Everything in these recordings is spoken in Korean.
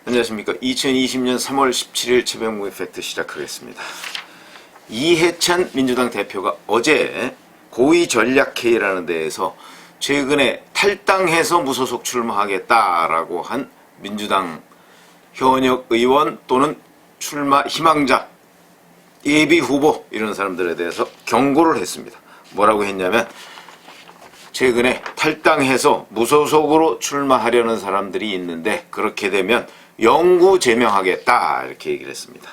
안녕하십니까. 2020년 3월 17일 최병무의 팩트 시작하겠습니다. 이해찬 민주당 대표가 어제 고위 전략회의라는 데에서 최근에 탈당해서 무소속 출마하겠다라고 한 민주당 현역 의원 또는 출마 희망자, 예비 후보 이런 사람들에 대해서 경고를 했습니다. 뭐라고 했냐면 최근에 탈당해서 무소속으로 출마하려는 사람들이 있는데 그렇게 되면 영구 제명하겠다 이렇게 얘기를 했습니다.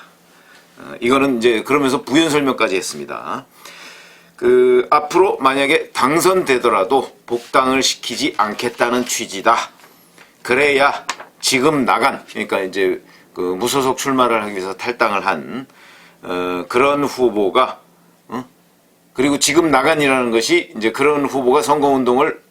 이거는 이제 그러면서 부연 설명까지 했습니다. 앞으로 만약에 당선되더라도 복당을 시키지 않겠다는 취지다. 그래야 지금 나간, 그러니까 이제 무소속 출마를 하기 위해서 탈당을 한 그런 후보가, 그리고 지금 나간이라는 것이 이제 그런 후보가 선거운동을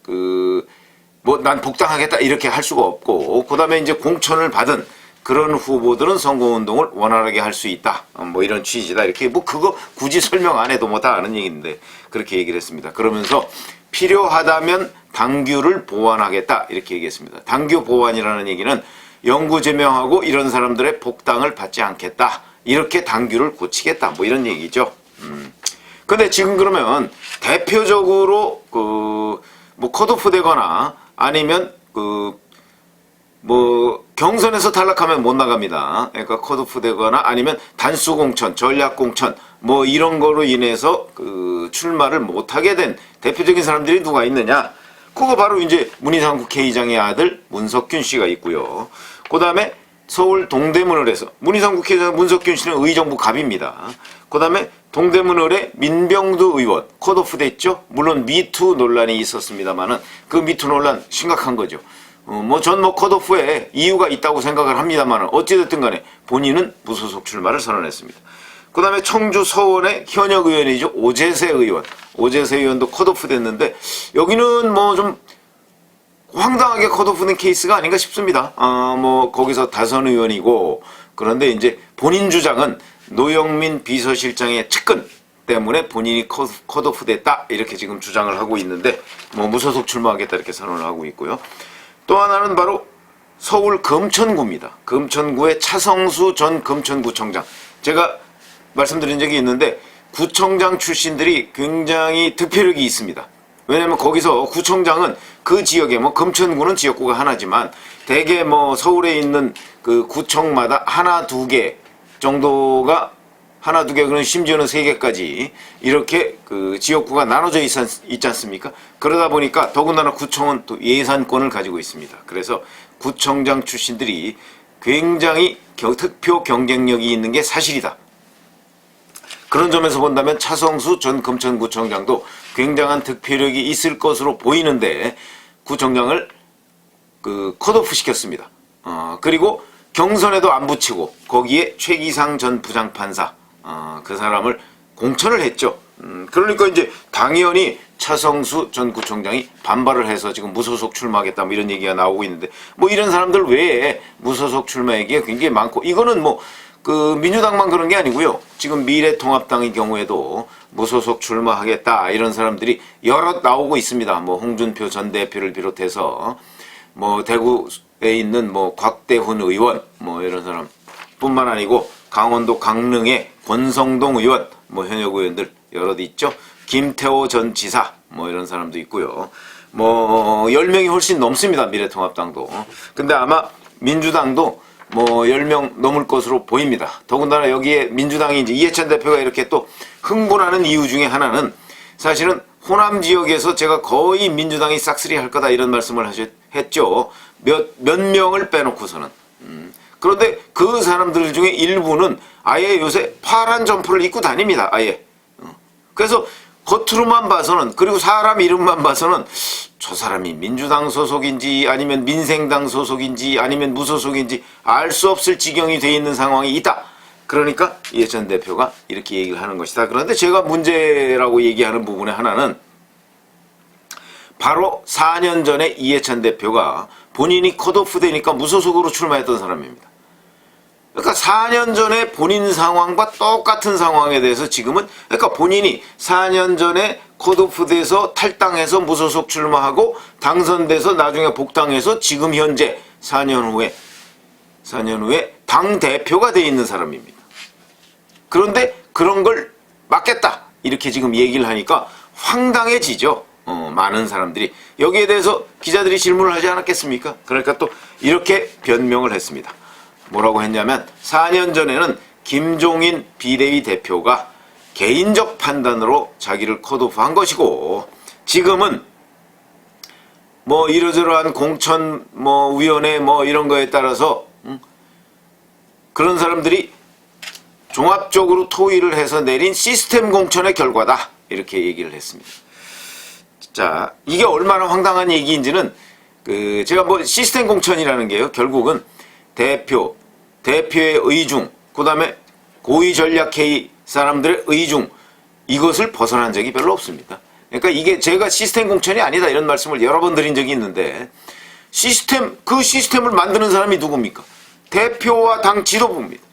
난 복당하겠다 이렇게 할 수가 없고, 그 다음에 이제 공천을 받은 그런 후보들은 선거운동을 원활하게 할 수 있다. 이런 취지다. 이렇게 그거 굳이 설명 안 해도 다 아는 얘기인데 그렇게 얘기를 했습니다. 그러면서 필요하다면 당규를 보완하겠다. 이렇게 얘기했습니다. 당규 보완이라는 얘기는 영구 제명하고 이런 사람들의 복당을 받지 않겠다. 이렇게 당규를 고치겠다. 이런 얘기죠. 근데 지금 그러면 대표적으로 컷오프 되거나 아니면 경선에서 탈락하면 못 나갑니다. 그러니까 컷오프 되거나 아니면 단수 공천, 전략 공천 이런 거로 인해서 출마를 못 하게 된 대표적인 사람들이 누가 있느냐? 그거 바로 이제 문희상 국회의장의 아들 문석균 씨가 있고요. 그다음에 서울 동대문을에서 문희상 국회의장 문석균 씨는 의정부 갑입니다. 그다음에 동대문을의 민병두 의원 컷오프 됐죠. 물론 미투 논란이 있었습니다만은 그 미투 논란 심각한 거죠. 전 컷오프에 이유가 있다고 생각을 합니다만 어찌됐든 간에 본인은 무소속 출마를 선언했습니다. 그 다음에 청주 서원의 현역 의원이죠. 오재세 의원. 오재세 의원도 컷오프 됐는데 여기는 좀 황당하게 컷오프 된 케이스가 아닌가 싶습니다. 거기서 다선 의원이고 그런데 이제 본인 주장은 노영민 비서실장의 측근 때문에 본인이 컷오프 됐다 이렇게 지금 주장을 하고 있는데 무소속 출마하겠다 이렇게 선언을 하고 있고요. 또 하나는 바로 서울 금천구입니다. 금천구의 차성수 전 금천구청장. 제가 말씀드린 적이 있는데 구청장 출신들이 굉장히 득표력이 있습니다. 왜냐면 거기서 구청장은 그 지역에 금천구는 지역구가 하나지만 대개 서울에 있는 그 구청마다 하나 두 개 정도가 하나 두 개, 그런 심지어는 세 개까지 이렇게 지역구가 나눠져 있지 않습니까? 그러다 보니까 더군다나 구청은 또 예산권을 가지고 있습니다. 그래서 구청장 출신들이 굉장히 득표 경쟁력이 있는 게 사실이다. 그런 점에서 본다면 차성수 전 금천구청장도 굉장한 득표력이 있을 것으로 보이는데 구청장을 컷오프 시켰습니다. 그리고 경선에도 안 붙이고 거기에 최기상 전 부장판사 그 사람을 공천을 했죠. 그러니까 이제 당연히 차성수 전 구청장이 반발을 해서 지금 무소속 출마하겠다 이런 얘기가 나오고 있는데 이런 사람들 외에 무소속 출마 얘기가 굉장히 많고 이거는 민주당만 그런 게 아니고요. 지금 미래통합당의 경우에도 무소속 출마하겠다 이런 사람들이 여럿 나오고 있습니다. 홍준표 전 대표를 비롯해서 대구에 있는 곽대훈 의원 이런 사람 뿐만 아니고 강원도 강릉의 권성동 의원 현역 의원들 여럿 있죠. 김태호 전 지사 이런 사람도 있고요. 10명이 훨씬 넘습니다. 미래통합당도. 근데 아마 민주당도 10명 넘을 것으로 보입니다. 더군다나 여기에 민주당이 이제 이해찬 대표가 이렇게 또 흥분하는 이유 중에 하나는 사실은 호남 지역에서 제가 거의 민주당이 싹쓸이 할 거다 이런 말씀을 했죠. 몇 명을 빼놓고서는. 그런데 그 사람들 중에 일부는 아예 요새 파란 점퍼를 입고 다닙니다. 아예. 그래서 겉으로만 봐서는, 그리고 사람 이름만 봐서는 저 사람이 민주당 소속인지 아니면 민생당 소속인지 아니면 무소속인지 알 수 없을 지경이 돼 있는 상황이 있다. 그러니까 이해찬 대표가 이렇게 얘기를 하는 것이다. 그런데 제가 문제라고 얘기하는 부분의 하나는 바로 4년 전에 이해찬 대표가 본인이 컷오프 되니까 무소속으로 출마했던 사람입니다. 그러니까 4년 전에 본인 상황과 똑같은 상황에 대해서 지금은 그러니까 본인이 4년 전에 컷오프 돼서 탈당해서 무소속 출마하고 당선돼서 나중에 복당해서 지금 현재 4년 후에 4년 후에 당대표가 돼 있는 사람입니다. 그런데 그런 걸 막겠다 이렇게 지금 얘기를 하니까 황당해지죠. 많은 사람들이. 여기에 대해서 기자들이 질문을 하지 않았겠습니까? 그러니까 또 이렇게 변명을 했습니다. 뭐라고 했냐면 4년 전에는 김종인 비대위 대표가 개인적 판단으로 자기를 컷오프한 것이고 지금은 뭐 이러저러한 공천 뭐 위원회 뭐 이런 거에 따라서 그런 사람들이 종합적으로 토의를 해서 내린 시스템 공천의 결과다 이렇게 얘기를 했습니다. 자, 이게 얼마나 황당한 얘기인지는 제가 뭐 시스템 공천이라는 게요 결국은 대표의 의중 그 다음에 고위 전략회의 사람들의 의중 이것을 벗어난 적이 별로 없습니다. 그러니까 이게 제가 시스템 공천이 아니다 이런 말씀을 여러 번 드린 적이 있는데 그 시스템을 만드는 사람이 누굽니까? 대표와 당 지도부입니다.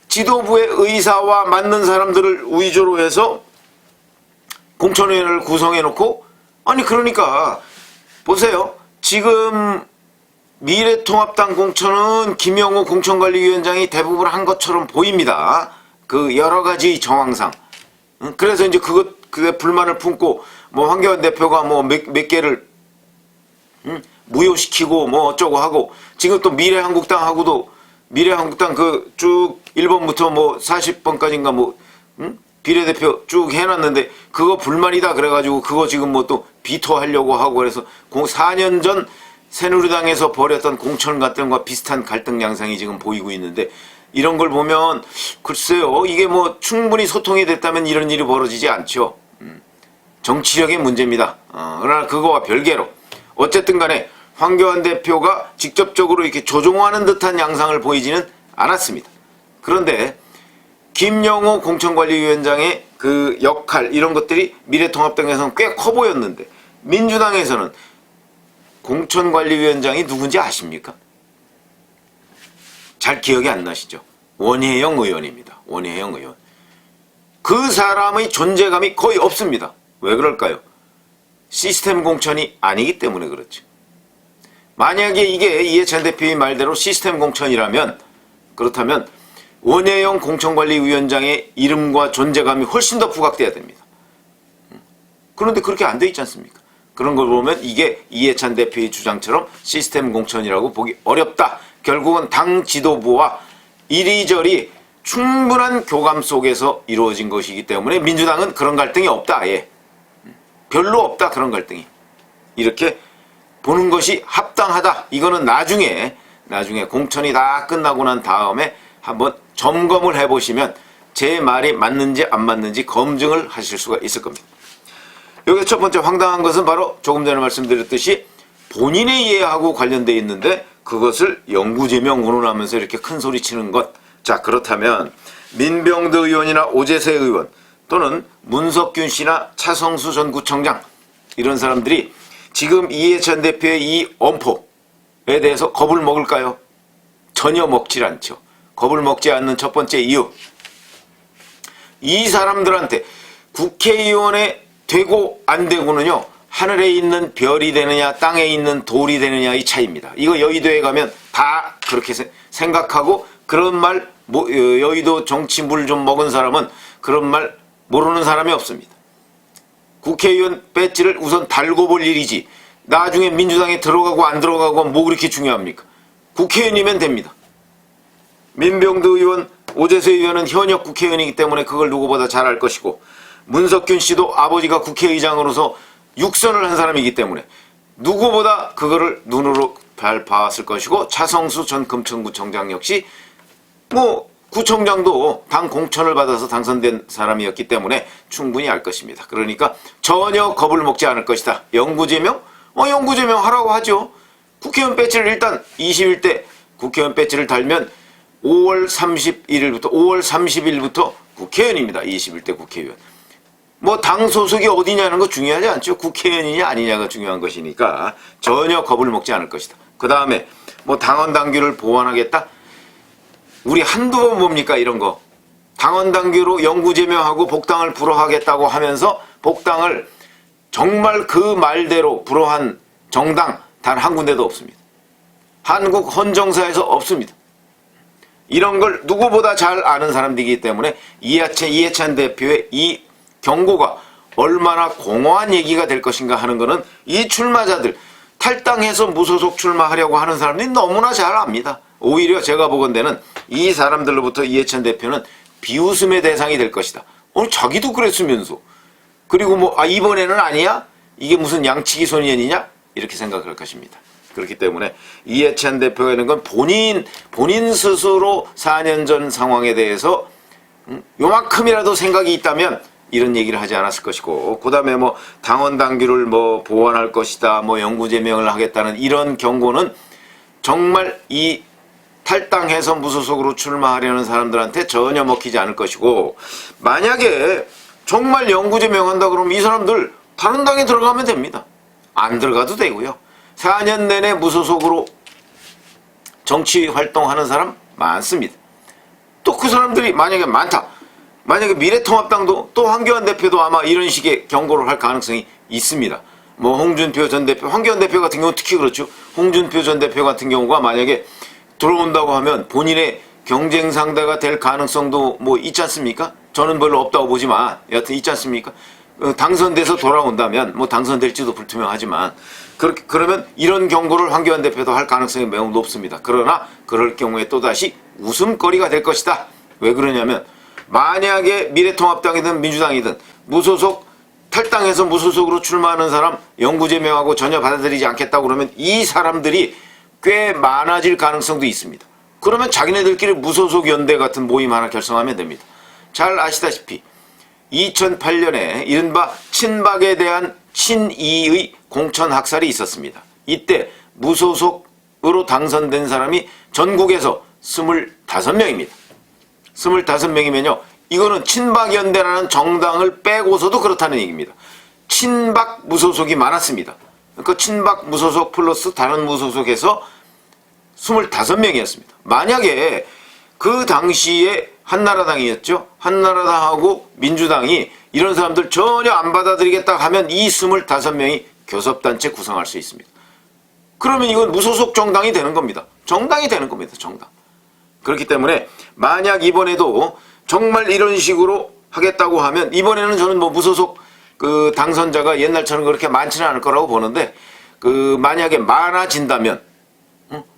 지도부의 의사와 맞는 사람들을 위주로 해서 공천위원회를 구성해 놓고 아니 그러니까 보세요. 지금 미래통합당 공천은 김영호 공천관리위원장이 대부분 한 것처럼 보입니다. 그 여러 가지 정황상. 그래서 이제 그게 불만을 품고 뭐 황교안 대표가 뭐 몇 개를 무효시키고 뭐 어쩌고 하고 지금 또 미래한국당 그 쭉 1번부터 뭐 40번까지인가 뭐 비례대표 쭉 해놨는데 그거 불만이다 그래가지고 그거 지금 뭐 또 비토하려고 하고 그래서 4년 전 새누리당에서 벌였던 공천 갈등과 비슷한 갈등 양상이 지금 보이고 있는데 이런 걸 보면 글쎄요 이게 뭐 충분히 소통이 됐다면 이런 일이 벌어지지 않죠. 정치적인 문제입니다. 그러나 그거와 별개로 어쨌든 간에 황교안 대표가 직접적으로 이렇게 조종하는 듯한 양상을 보이지는 않았습니다. 그런데 김영호 공천관리위원장의 그 역할 이런 것들이 미래통합당에서는 꽤 커 보였는데 민주당에서는 공천관리위원장이 누군지 아십니까? 잘 기억이 안 나시죠? 원혜영 의원입니다. 원혜영 의원. 그 사람의 존재감이 거의 없습니다. 왜 그럴까요? 시스템 공천이 아니기 때문에 그렇죠. 만약에 이게 이해찬 대표의 말대로 시스템 공천이라면 그렇다면 원혜영 공천관리위원장의 이름과 존재감이 훨씬 더 부각돼야 됩니다. 그런데 그렇게 안 돼 있지 않습니까? 그런 걸 보면 이게 이해찬 대표의 주장처럼 시스템 공천이라고 보기 어렵다. 결국은 당 지도부와 이리저리 충분한 교감 속에서 이루어진 것이기 때문에 민주당은 그런 갈등이 없다. 아예. 별로 없다. 그런 갈등이. 이렇게 보는 것이 합당하다. 이거는 나중에 공천이 다 끝나고 난 다음에 한번 점검을 해보시면 제 말이 맞는지 안 맞는지 검증을 하실 수가 있을 겁니다. 여기 첫 번째 황당한 것은 바로 조금 전에 말씀드렸듯이 본인의 이해하고 관련되어 있는데 그것을 영구제명 운운하면서 이렇게 큰 소리 치는 것. 자, 그렇다면 민병대 의원이나 오재세 의원 또는 문석균 씨나 차성수 전 구청장 이런 사람들이 지금 이해찬 대표의 이 엄포에 대해서 겁을 먹을까요? 전혀 먹질 않죠. 겁을 먹지 않는 첫 번째 이유. 이 사람들한테 국회의원에 되고 안 되고는요. 하늘에 있는 별이 되느냐 땅에 있는 돌이 되느냐 이 차이입니다. 이거 여의도에 가면 다 그렇게 생각하고 그런 말 여의도 정치 물 좀 먹은 사람은 그런 말 모르는 사람이 없습니다. 국회의원 배지를 우선 달고 볼 일이지 나중에 민주당에 들어가고 안 들어가고 뭐 그렇게 중요합니까? 국회의원이면 됩니다. 민병대 의원, 오재세 의원은 현역 국회의원이기 때문에 그걸 누구보다 잘 알 것이고 문석균 씨도 아버지가 국회의장으로서 육선을 한 사람이기 때문에 누구보다 그거를 눈으로 잘 봤을 것이고 차성수 전 금천구청장 역시 뭐 구청장도 당 공천을 받아서 당선된 사람이었기 때문에 충분히 알 것입니다. 그러니까 전혀 겁을 먹지 않을 것이다. 영구제명? 영구제명 하라고 하죠. 국회의원 배지를 일단 21대 국회의원 배지를 달면 5월 30일부터 국회의원입니다. 21대 국회의원. 뭐 당 소속이 어디냐는 거 중요하지 않죠. 국회의원이냐 아니냐가 중요한 것이니까 전혀 겁을 먹지 않을 것이다. 그 다음에 뭐 당원 당규를 보완하겠다. 우리 한두 번 봅니까 이런 거. 당원 당규로 영구제명하고 복당을 불허하겠다고 하면서 복당을 정말 그 말대로 불허한 정당 단 한 군데도 없습니다. 한국 헌정사에서 없습니다. 이런 걸 누구보다 잘 아는 사람들이기 때문에 이해찬 대표의 이 경고가 얼마나 공허한 얘기가 될 것인가 하는 것은 이 출마자들, 탈당해서 무소속 출마하려고 하는 사람들이 너무나 잘 압니다. 오히려 제가 보건대는 이 사람들로부터 이해찬 대표는 비웃음의 대상이 될 것이다. 자기도 그랬으면서. 그리고 이번에는 아니야? 이게 무슨 양치기 소년이냐? 이렇게 생각할 것입니다. 그렇기 때문에 이해찬 대표가 있는 건 본인 스스로 4년 전 상황에 대해서 요만큼이라도 생각이 있다면 이런 얘기를 하지 않았을 것이고, 그 다음에 당원 당규를 보완할 것이다, 영구 제명을 하겠다는 이런 경고는 정말 이 탈당해서 무소속으로 출마하려는 사람들한테 전혀 먹히지 않을 것이고, 만약에 정말 영구 제명한다 그러면 이 사람들 다른 당에 들어가면 됩니다. 안 들어가도 되고요. 4년 내내 무소속으로 정치 활동하는 사람 많습니다. 또 그 사람들이 만약에 많다. 만약에 미래통합당도 또 황교안 대표도 아마 이런 식의 경고를 할 가능성이 있습니다. 홍준표 전 대표, 황교안 대표 같은 경우는 특히 그렇죠. 홍준표 전 대표 같은 경우가 만약에 들어온다고 하면 본인의 경쟁 상대가 될 가능성도 있지 않습니까? 저는 별로 없다고 보지만 여하튼 있지 않습니까? 당선돼서 돌아온다면 당선될지도 불투명하지만 그러면 이런 경고를 황교안 대표도 할 가능성이 매우 높습니다. 그러나 그럴 경우에 또다시 웃음거리가 될 것이다. 왜 그러냐면 만약에 미래통합당이든 민주당이든 탈당해서 무소속으로 출마하는 사람 영구 제명하고 전혀 받아들이지 않겠다고 그러면 이 사람들이 꽤 많아질 가능성도 있습니다. 그러면 자기네들끼리 무소속 연대 같은 모임 하나 결성하면 됩니다. 잘 아시다시피 2008년에 이른바 친박에 대한 친이의 공천 학살이 있었습니다. 이때 무소속으로 당선된 사람이 전국에서 25명입니다. 25명이면요. 이거는 친박연대라는 정당을 빼고서도 그렇다는 얘기입니다. 친박 무소속이 많았습니다. 그러니까 친박 무소속 플러스 다른 무소속에서 25명이었습니다. 만약에 그 당시에 한나라당이었죠. 한나라당하고 민주당이 이런 사람들 전혀 안 받아들이겠다 하면 이 25명이 교섭단체 구성할 수 있습니다. 그러면 이건 무소속 정당이 되는 겁니다. 정당이 되는 겁니다. 정당. 그렇기 때문에 만약 이번에도 정말 이런 식으로 하겠다고 하면 이번에는 저는 무소속 당선자가 옛날처럼 그렇게 많지는 않을 거라고 보는데 만약에 많아진다면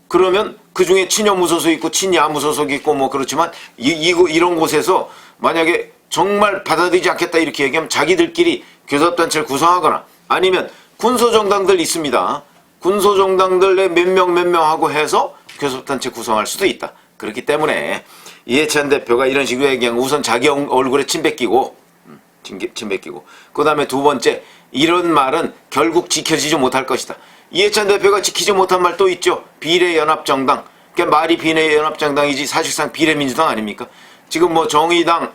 그러면 그 중에 친여 무소속 있고 친야 무소속 있고 그렇지만 이런 곳에서 만약에 정말 받아들이지 않겠다 이렇게 얘기하면 자기들끼리 교섭단체를 구성하거나 아니면 군소정당들 있습니다. 군소정당들의 몇 명 하고 해서 교섭단체 구성할 수도 있다. 그렇기 때문에 이해찬 대표가 이런 식으로 얘기하면 우선 자기 얼굴에 침 뱉기고 그 다음에 두 번째 이런 말은 결국 지켜지지 못할 것이다. 이해찬 대표가 지키지 못한 말 또 있죠. 비례연합정당. 그러니까 말이 비례연합정당이지 사실상 비례민주당 아닙니까? 지금 정의당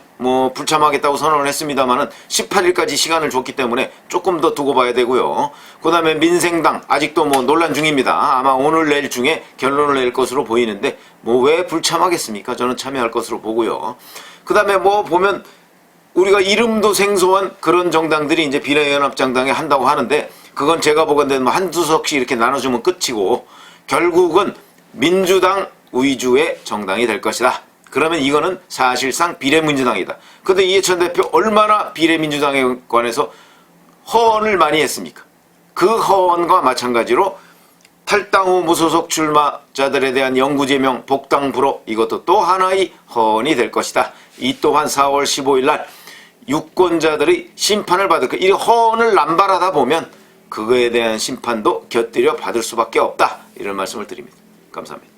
불참하겠다고 선언을 했습니다만은 18일까지 시간을 줬기 때문에 조금 더 두고 봐야 되고요. 그 다음에 민생당 아직도 논란 중입니다. 아마 오늘 내일 중에 결론을 낼 것으로 보이는데 왜 불참하겠습니까? 저는 참여할 것으로 보고요. 그 다음에 보면 우리가 이름도 생소한 그런 정당들이 이제 비례연합정당에 한다고 하는데 그건 제가 보건대는 한두 석씩 이렇게 나눠주면 끝이고 결국은 민주당 위주의 정당이 될 것이다. 그러면 이거는 사실상 비례민주당이다. 그런데 이해찬 대표 얼마나 비례민주당에 관해서 허언을 많이 했습니까? 그 허언과 마찬가지로 탈당 후 무소속 출마자들에 대한 영구제명 복당 불허 이것도 또 하나의 허언이 될 것이다. 이 또한 4월 15일 날 유권자들의 심판을 받을 이 허언을 남발하다 보면 그거에 대한 심판도 곁들여 받을 수밖에 없다. 이런 말씀을 드립니다. 감사합니다.